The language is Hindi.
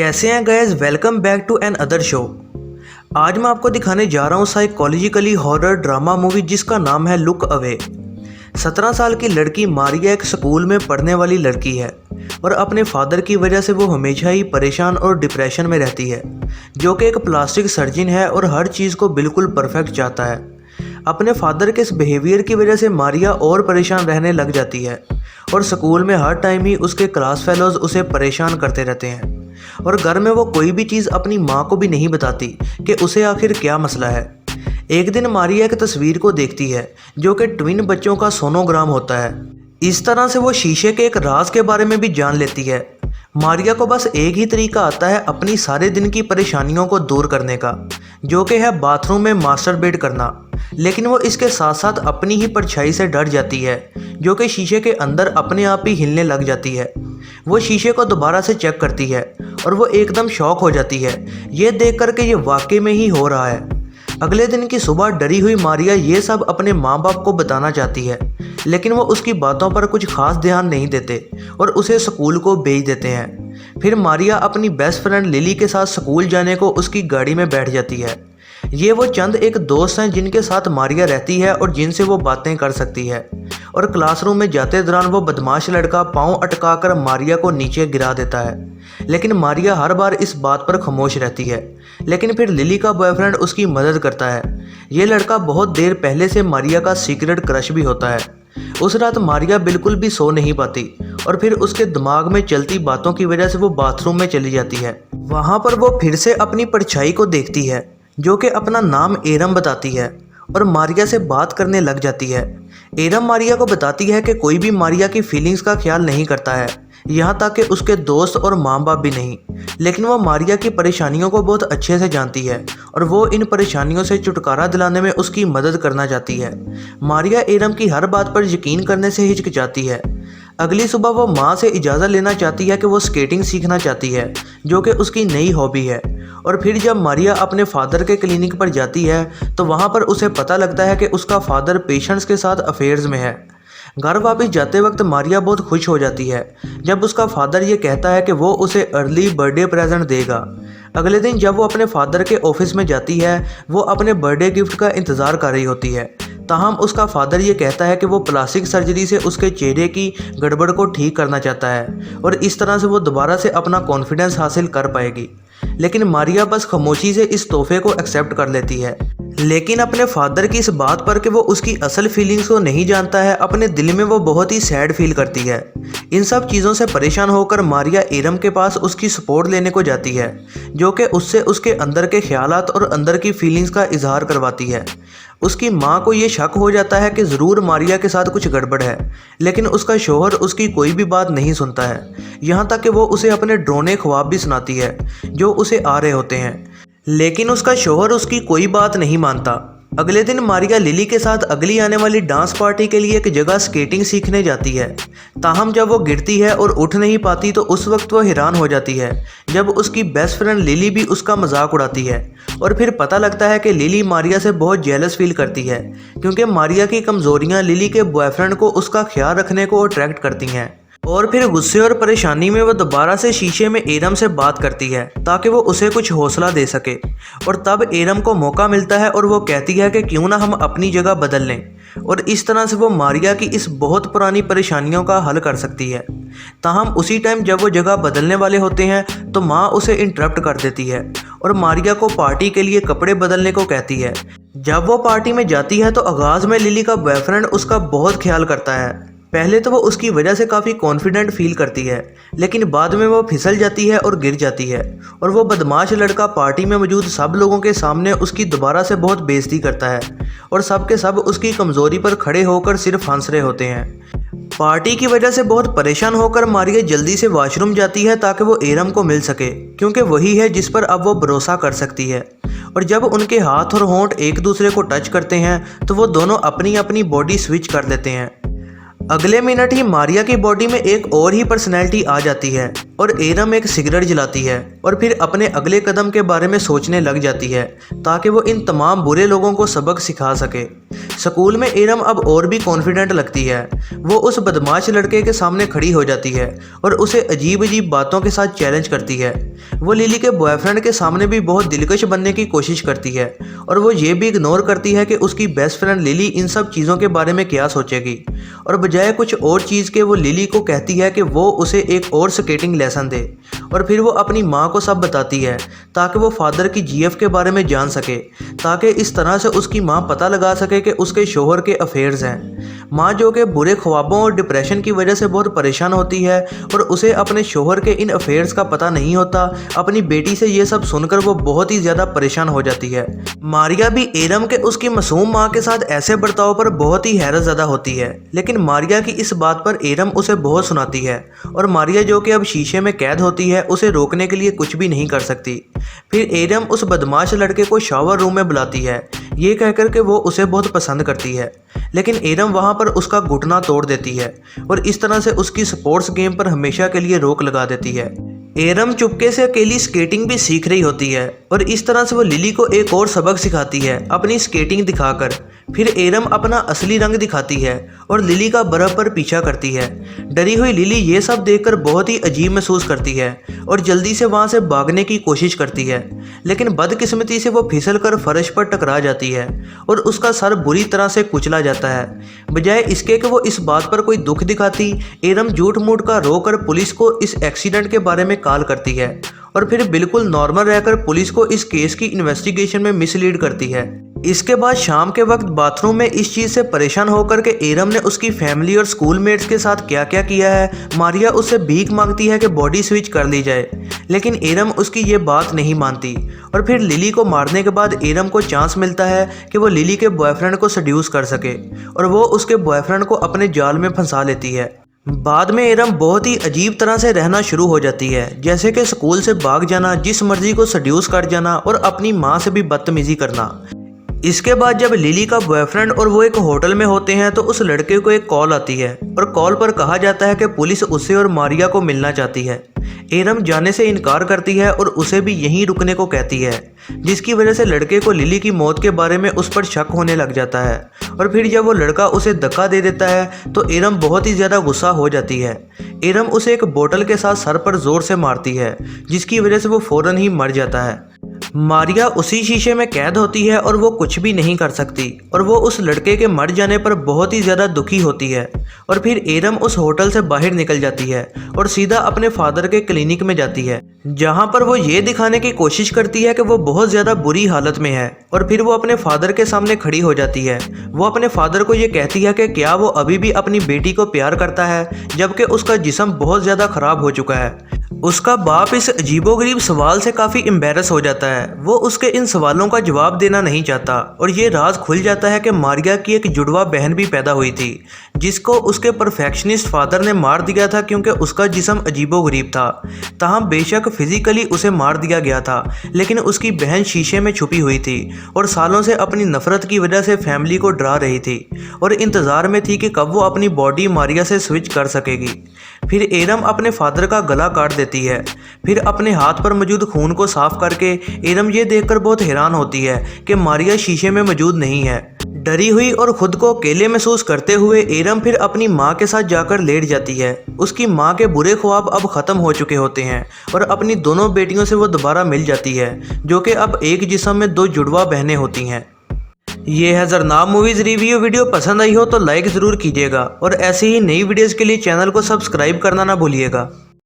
कैसे हैं guys, welcome back to another show. आज मैं आपको दिखाने जा रहा हूँ साइकोलॉजिकली हॉरर ड्रामा मूवी जिसका नाम है लुक अवे। 17 साल की लड़की मारिया एक स्कूल में पढ़ने वाली लड़की है और अपने फादर की वजह से वो हमेशा ही परेशान और डिप्रेशन में रहती है, जो कि एक प्लास्टिक सर्जन है और हर चीज़ को बिल्कुल परफेक्ट चाहता है। अपने फादर के इस बिहेवियर की वजह से मारिया और परेशान रहने लग जाती है और स्कूल में हर टाइम ही उसके क्लास फेलोज उसे परेशान करते रहते हैं और घर में वो कोई भी चीज़ अपनी माँ को भी नहीं बताती कि उसे आखिर क्या मसला है। एक दिन मारिया एक तस्वीर को देखती है जो कि ट्विन बच्चों का सोनोग्राम होता है। इस तरह से वो शीशे के एक राज के बारे में भी जान लेती है। मारिया को बस एक ही तरीका आता है अपनी सारे दिन की परेशानियों को दूर करने का, जो कि है बाथरूम में मास्टरबेट करना। लेकिन वो इसके साथ साथ अपनी ही परछाई से डर जाती है, जो कि शीशे के अंदर अपने आप ही हिलने लग जाती है। वो शीशे को दोबारा से चेक करती है और वो एकदम शॉक हो जाती है ये देख कर के ये वाकई में ही हो रहा है। अगले दिन की सुबह डरी हुई मारिया ये सब अपने माँ बाप को बताना चाहती है, लेकिन वो उसकी बातों पर कुछ खास ध्यान नहीं देते और उसे स्कूल को भेज देते हैं। फिर मारिया अपनी बेस्ट फ्रेंड लिली के साथ स्कूल जाने को उसकी गाड़ी में बैठ जाती है। ये वो चंद एक दोस्त हैं जिनके साथ मारिया रहती है और जिनसे वो बातें कर सकती है। और क्लासरूम में जाते दौरान वो बदमाश लड़का पाँव अटकाकर मारिया को नीचे गिरा देता है, लेकिन मारिया हर बार इस बात पर खामोश रहती है। लेकिन फिर लिली का बॉयफ्रेंड उसकी मदद करता है। ये लड़का बहुत देर पहले से मारिया का सीक्रेट क्रश भी होता है। उस रात मारिया बिल्कुल भी सो नहीं पाती और फिर उसके दिमाग में चलती बातों की वजह से वो बाथरूम में चली जाती है। वहाँ पर वो फिर से अपनी परछाई को देखती है जो कि अपना नाम एरम बताती है और मारिया से बात करने लग जाती है। एरम मारिया को बताती है कि कोई भी मारिया की फीलिंग्स का ख्याल नहीं करता है, यहाँ तक कि उसके दोस्त और माँ बाप भी नहीं। लेकिन वो मारिया की परेशानियों को बहुत अच्छे से जानती है और वो इन परेशानियों से छुटकारा दिलाने में उसकी मदद करना चाहती है। मारिया एरम की हर बात पर यकीन करने से हिचकिचाती है। अगली सुबह वो माँ से इजाज़त लेना चाहती है कि वो स्केटिंग सीखना चाहती है, जो कि उसकी नई हॉबी है। और फिर जब मारिया अपने फादर के क्लिनिक पर जाती है तो वहाँ पर उसे पता लगता है कि उसका फादर पेशेंट्स के साथ अफेयर्स में है। घर वापस जाते वक्त मारिया बहुत खुश हो जाती है जब उसका फादर ये कहता है कि वो उसे अर्ली बर्थडे प्रेजेंट देगा। अगले दिन जब वो अपने फादर के ऑफिस में जाती है वो अपने बर्थडे गिफ्ट का इंतज़ार कर रही होती है। ताहम उसका फादर ये कहता है कि वो प्लास्टिक सर्जरी से उसके चेहरे की गड़बड़ को ठीक करना चाहता है और इस तरह से वो दोबारा से अपना कॉन्फिडेंस हासिल कर पाएगी। लेकिन मारिया बस खामोशी से इस तोहफे को एक्सेप्ट कर लेती है। लेकिन अपने फादर की इस बात पर कि वो उसकी असल फीलिंग्स को नहीं जानता है, अपने दिल में वो बहुत ही सैड फील करती है। इन सब चीज़ों से परेशान होकर मारिया एरम के पास उसकी सपोर्ट लेने को जाती है, जो कि उससे उसके अंदर के ख्यालात और अंदर की फीलिंग्स का इजहार करवाती है। उसकी माँ को ये शक हो जाता है कि ज़रूर मारिया के साथ कुछ गड़बड़ है, लेकिन उसका शौहर उसकी कोई भी बात नहीं सुनता है। यहाँ तक कि वो उसे अपने डरावने ख्वाब भी सुनाती है जो उसे आ रहे होते हैं, लेकिन उसका शौहर उसकी कोई बात नहीं मानता। अगले दिन मारिया लिली के साथ अगली आने वाली डांस पार्टी के लिए एक जगह स्केटिंग सीखने जाती है। ताहम जब वो गिरती है और उठ नहीं पाती तो उस वक्त वो हैरान हो जाती है जब उसकी बेस्ट फ्रेंड लिली भी उसका मजाक उड़ाती है। और फिर पता लगता है कि लिली मारिया से बहुत जेलस फील करती है, क्योंकि मारिया की कमज़ोरियाँ लिली के बॉयफ्रेंड को उसका ख्याल रखने को अट्रैक्ट करती हैं। और फिर गुस्से और परेशानी में वो दोबारा से शीशे में एरम से बात करती है ताकि वो उसे कुछ हौसला दे सके। और तब एरम को मौका मिलता है और वो कहती है कि क्यों ना हम अपनी जगह बदल लें, और इस तरह से वो मारिया की इस बहुत पुरानी परेशानियों का हल कर सकती है। ताहम उसी टाइम जब वो जगह बदलने वाले होते हैं तो माँ उसे इंटरप्ट कर देती है और मारिया को पार्टी के लिए कपड़े बदलने को कहती है। जब वो पार्टी में जाती है तो आगाज़ में लिली का बॉयफ्रेंड उसका बहुत ख्याल करता है। पहले तो वो उसकी वजह से काफ़ी कॉन्फिडेंट फील करती है, लेकिन बाद में वो फिसल जाती है और गिर जाती है और वो बदमाश लड़का पार्टी में मौजूद सब लोगों के सामने उसकी दोबारा से बहुत बेइज्जती करता है और सब के सब उसकी कमज़ोरी पर खड़े होकर सिर्फ हंस रहे होते हैं। पार्टी की वजह से बहुत परेशान होकर मारिया जल्दी से वॉशरूम जाती है ताकि वो एरम को मिल सके, क्योंकि वही है जिस पर अब वो भरोसा कर सकती है। और जब उनके हाथ और होंठ एक दूसरे को टच करते हैं तो वो दोनों अपनी अपनी बॉडी स्विच कर लेते हैं। अगले मिनट ही मारिया की बॉडी में एक और ही पर्सनैलिटी आ जाती है और एरम एक सिगरेट जलाती है और फिर अपने अगले कदम के बारे में सोचने लग जाती है ताकि वो इन तमाम बुरे लोगों को सबक सिखा सके। स्कूल में एरम अब और भी कॉन्फिडेंट लगती है। वो उस बदमाश लड़के के सामने खड़ी हो जाती है और उसे अजीब अजीब बातों के साथ चैलेंज करती है। वो लिली के बॉयफ्रेंड के सामने भी बहुत दिलकश बनने की कोशिश करती है और वो ये भी इग्नोर करती है कि उसकी बेस्ट फ्रेंड लिली इन सब चीज़ों के बारे में क्या सोचेगी, और बजाय कुछ और चीज़ के वो लिली को कहती है कि वो उसे एक और स्केटिंग लेसन दे। और फिर वो अपनी माँ को सब बताती है ताकि वो फादर की जीएफ के बारे में जान सके, ताकि इस तरह से उसकी माँ पता लगा सके कि उसके शोहर के अफेयर्स हैं। माँ जो कि बुरे ख्वाबों और डिप्रेशन की वजह से बहुत परेशान होती है और उसे अपने शोहर के इन अफेयर्स का पता नहीं होता, अपनी बेटी से ये सब सुनकर वो बहुत ही ज़्यादा परेशान हो जाती है। मारिया भी एरम के उसकी मासूम माँ के साथ ऐसे बर्ताव पर बहुत ही हैरत ज़दा होती है, लेकिन मारिया की इस बात पर एरम उसे बहुत सुनाती है और मारिया जो कि अब शीशे में कैद होती है उसे रोकने के लिए कुछ भी नहीं कर सकती। फिर एरम उस बदमाश लड़के को शावर रूम में बुलाती है, ये कहकर के वो उसे बहुत पसंद करती है, लेकिन एरम वहाँ पर उसका घुटना तोड़ देती है और इस तरह से उसकी स्पोर्ट्स गेम पर हमेशा के लिए रोक लगा देती है। एरम चुपके से अकेली स्केटिंग भी सीख रही होती है और इस तरह से वो लिली को एक और सबक सिखाती है अपनी स्केटिंग दिखाकर। फिर एरम अपना असली रंग दिखाती है और लिली का बर्फ पर पीछा करती है। डरी हुई लिली ये सब देखकर बहुत ही अजीब महसूस करती है और जल्दी से वहाँ से भागने की कोशिश करती है, लेकिन बदकिस्मती से वो फिसल कर फर्श पर टकरा जाती है और उसका सर बुरी तरह से कुचला जाता है। बजाय इसके कि वो इस बात पर कोई दुख दिखाती, एरम झूठ मूठ का रोकर पुलिस को इस एक्सीडेंट के बारे में कॉल करती है और फिर बिल्कुल नॉर्मल रहकर पुलिस को इस केस की इन्वेस्टिगेशन में मिसलीड करती है। इसके बाद शाम के वक्त बाथरूम में इस चीज़ से परेशान होकर के एरम ने उसकी फैमिली और स्कूलमेट्स के साथ क्या क्या किया है, मारिया उससे भीख मांगती है कि बॉडी स्विच कर ली जाए, लेकिन एरम उसकी ये बात नहीं मानती। और फिर लिली को मारने के बाद एरम को चांस मिलता है कि वो लिली के बॉयफ्रेंड को सड्यूस कर सके और वो उसके बॉयफ्रेंड को अपने जाल में फंसा लेती है। बाद में एरम बहुत ही अजीब तरह से रहना शुरू हो जाती है, जैसे कि स्कूल से भाग जाना, जिस मर्जी को सड्यूस कर जाना और अपनी माँ से भी बदतमीजी करना। इसके बाद जब लिली का बॉयफ्रेंड और वो एक होटल में होते हैं तो उस लड़के को एक कॉल आती है और कॉल पर कहा जाता है कि पुलिस उससे और मारिया को मिलना चाहती है। एरम जाने से इनकार करती है और उसे भी यहीं रुकने को कहती है, जिसकी वजह से लड़के को लिली की मौत के बारे में उस पर शक होने लग जाता है। और फिर जब वो लड़का उसे धक्का दे देता है तो एरम बहुत ही ज़्यादा गुस्सा हो जाती है। एरम उसे एक बोतल के साथ सर पर ज़ोर से मारती है, जिसकी वजह से वो फ़ौरन ही मर जाता है। मारिया उसी शीशे में कैद होती है और वो कुछ भी नहीं कर सकती और वो उस लड़के के मर जाने पर बहुत ही ज़्यादा दुखी होती है। और फिर एरम उस होटल से बाहर निकल जाती है और सीधा अपने फादर के क्लिनिक में जाती है, जहाँ पर वो ये दिखाने की कोशिश करती है कि वो बहुत ज़्यादा बुरी हालत में है। और फिर वो अपने फादर के सामने खड़ी हो जाती है। वो अपने फादर को ये कहती है कि क्या वो अभी भी अपनी बेटी को प्यार करता है, जबकि उसका जिस्म बहुत ज़्यादा ख़राब हो चुका है। उसका बाप इस अजीबोगरीब सवाल से काफ़ी एम्बेरस हो जाता है। वो उसके इन सवालों का जवाब देना नहीं चाहता और ये राज खुल जाता है कि मारिया की एक जुड़वा बहन भी पैदा हुई थी, जिसको उसके परफेक्शनिस्ट फादर ने मार दिया था क्योंकि उसका जिस्म अजीबोगरीब था। ताहम बेशक फिजिकली उसे मार दिया गया था, लेकिन उसकी बहन शीशे में छुपी हुई थी और सालों से अपनी नफरत की वजह से फैमिली को डरा रही थी और इंतज़ार में थी कि कब वो अपनी बॉडी मारिया से स्विच कर सकेगी। फिर एरम अपने फादर का गला काट देती है। फिर अपने हाथ पर मौजूद खून को साफ करके एरम ये देखकर बहुत हैरान होती है कि मारिया शीशे में मौजूद नहीं है। डरी हुई और खुद को अकेले महसूस करते हुए एरम फिर अपनी माँ के साथ जाकर लेट जाती है। उसकी माँ के बुरे ख्वाब अब ख़त्म हो चुके होते हैं और अपनी दोनों बेटियों से वो दोबारा मिल जाती है, जो कि अब एक जिस्म में दो जुड़वा बहनें होती हैं। ये है ज़रनाब मूवीज़ रिव्यू। वीडियो पसंद आई हो तो लाइक ज़रूर कीजिएगा और ऐसे ही नई वीडियोज़ के लिए चैनल को सब्सक्राइब करना ना भूलिएगा।